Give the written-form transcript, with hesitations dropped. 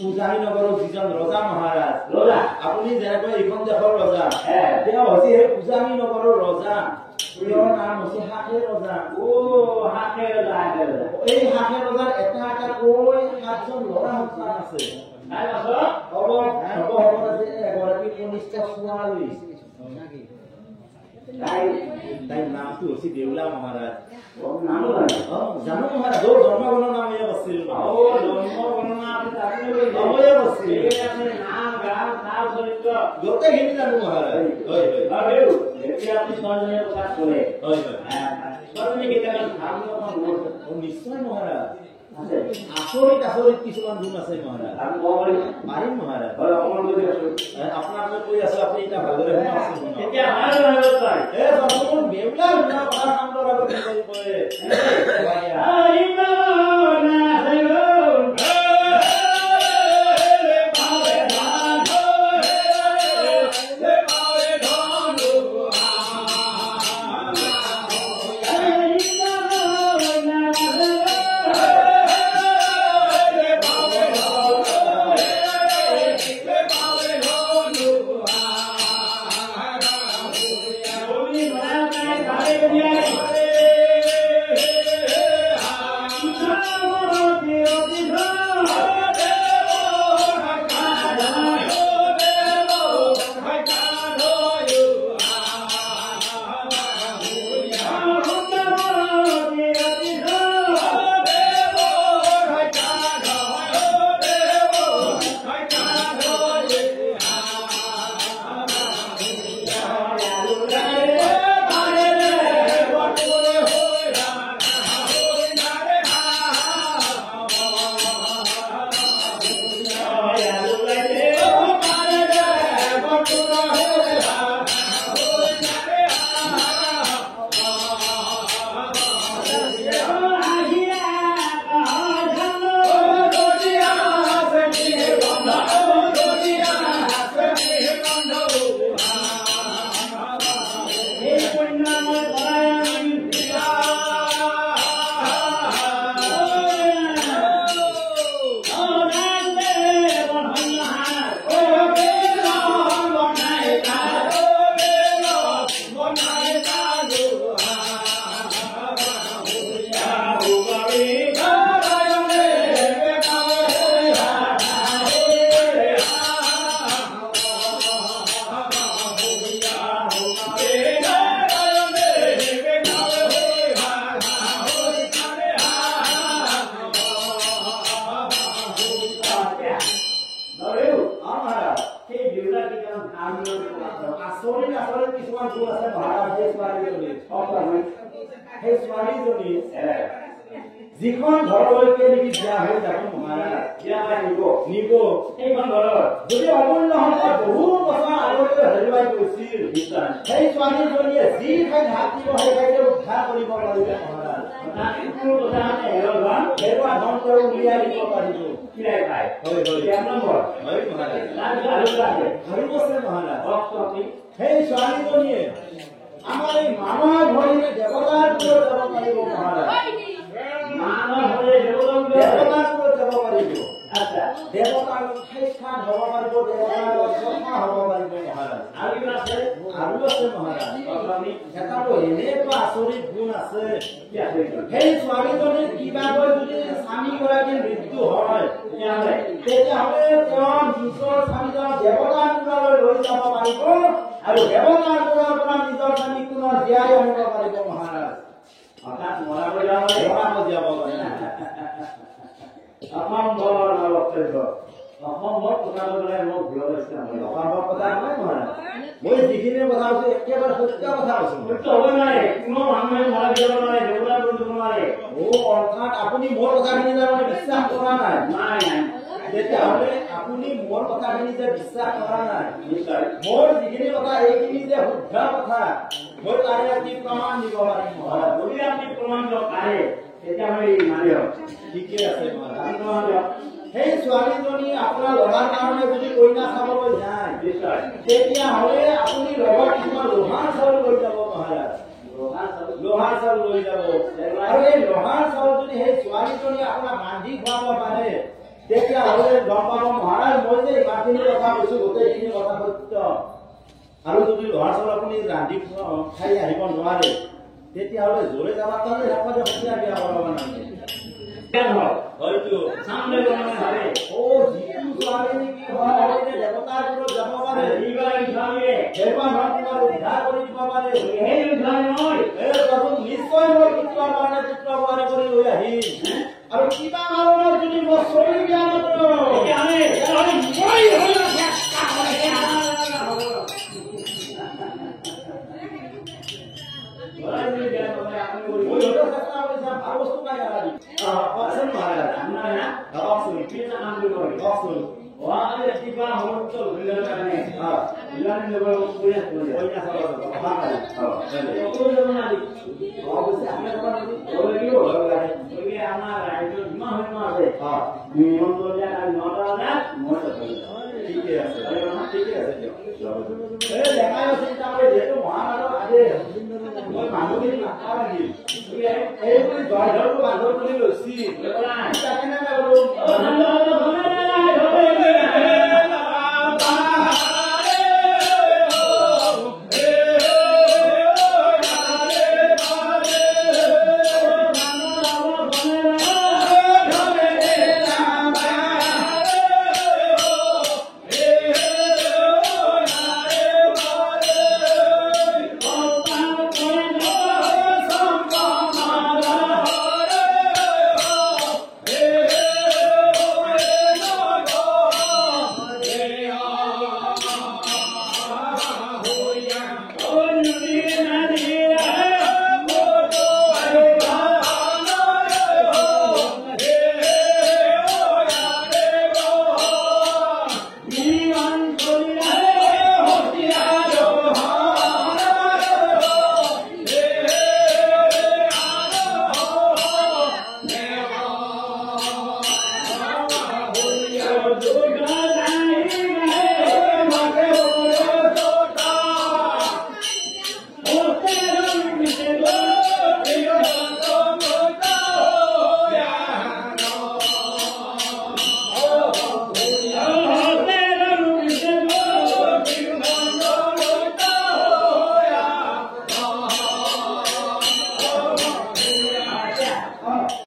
উজানিনগৰৰ যিজন ৰজা মহাৰাজ ৰজা আপুনি যেনেকৈ এইখন দেশৰ ৰজা তেওঁ হৈছে সেই উজানিনগৰৰ ৰজা তেওঁৰ নাম হৈছে হাকে ৰজা হাকে ৰজা এই হাকে ৰজাৰ এটা কৈ 7জন ল'ৰা সন্তান আছে এগৰাকী কনিষ্ঠ ছোৱালী তাইৰ নামটো হৈছে দেউলা মহাৰাজ জানো মহাৰাজ জন্মগণৰ নাম ইয়াত আছিল গোটেইখিনি জানো মহাৰাজ নিশ্চয় মহাৰাজ আচৰিত আচৰিত কিছুমান গুণ আছে মহাৰাজ পাৰিম মহাৰাজ আপোনাক মই কৈ আছো আপুনি এতিয়া ভালদৰে যিখন ঘৰলৈকে নেকি বিয়া হৈ যাব মহাৰাজ নিব সেইখন ঘৰত যদি অমূল্য সম্পদ বহু বছৰ আগতে হেৰুৱাই গৈছিল সেই ছোৱালীজনীয়ে যি ঠাইত হাত দিব সেই ঠাইতে উদ্ধাৰ কৰিব পাৰিলে মহাৰাজ হেৰুৱা ধনটো উলিয়াই দিব পাৰিব সেই ছোৱালীজনীয়ে আমাৰ এই মানৱ ভৰিৰে দেৱতাৰ ওপৰত যাব পাৰিব মহাৰাজ দেৱতাৰ স্থান হব পাৰিব দেৱতাৰ কথা হব পাৰিব মহাৰাজ আৰু আছে মহাৰাজ এটাতো এনেকুৱা আচৰিত গুণ আছে সেই ছোৱালীজনীৰ কিবাকৈ যদি স্বামীগৰাকীৰ মৃত্যু হয় তেতিয়াহ'লে তেওঁ নিজৰ স্বামীজনক দেৱতাৰ কোণলৈ লৈ যাব পাৰিব আৰু দেৱতাৰ কোণৰ পৰা নিজৰ স্বামী পুনৰ জীয়াই আনিব পাৰিব মহাৰাজ অৰ্থাৎ মৰাব যাব অসম্ভৱ কথা বলে মোক ভুল হৈছে অসম্ভৱ কথা নহয় মহাৰাজ মই যিখিনি কথা কৈছো একেবাৰে সত্য কথা কৈছো সত্য হ'ব নোৱাৰে কোনো মানুহে মৰা দিব নোৱাৰে দেৱতা কৰিব নোৱাৰে অৰ্থাৎ আপুনি মোৰ কথাখিনি তাৰমানে বিশ্বাস কৰা নাই তেতিয়াহ'লে আপুনি মোৰ কথাখিনি যে বিশ্বাস কৰা নাই মোৰ যিখিনি কথা এইখিনি যে শুদ্ধ কথা মই তাৰে আপুনি প্ৰমাণ দিব পাৰিম মহাৰাজ যদি আপুনি প্ৰমাণ দিব পাৰে তেতিয়াহ'লে মানি ঠিকে আছে মহাৰাজ সেই ছোৱালীজনী আপোনাৰ ল'ৰাৰ কাৰণে যদি কইনা চাবলৈ যায় তেতিয়াহ'লে আপুনি লগত কিছুমান লোহাৰ চাউল লৈ যাব মহাৰাজ লোহাৰ চাউল লৈ যাব আৰু এই লোহাৰ চাউল যদি সেই ছোৱালীজনী আপোনাক বান্ধি খুৱাব পাৰে তেতিয়াহ'লে গম পাব মহাৰাজ মই যে ইমানখিনি কথা কৈছো গোটেইখিনি কথা সত্য আৰু যদি ল'ৰা ছোৱালী আপুনি ৰান্ধি খাই আহিব নোৱাৰে তেতিয়াহ'লে জোৰে যাবাৰ কাৰণে ৰাখোঁ সঁচা বিয়া কৰাব নালাগে হয়তো সামনে ভাবে ও যিটো ছোৱালী নেকি হয় দেৱতাৰ ওপৰত যাব পাৰে সেইখন তোমাৰ উদ্ধাৰ কৰি দিব পাৰে সেই উদ্ধাৰ নহয় নিশ্চয় মই পুত্ৰৰ কাৰণে পুত্ৰ বোৱাৰী কৰি লৈ আহিম আৰু কিবা কাৰণত যদি মই চলি বিয়া নকৰোঁ মানুহখিনি নাথাকিল এইবুলি জয়ধৰটো বান্ধৰ বুলি লৈছিল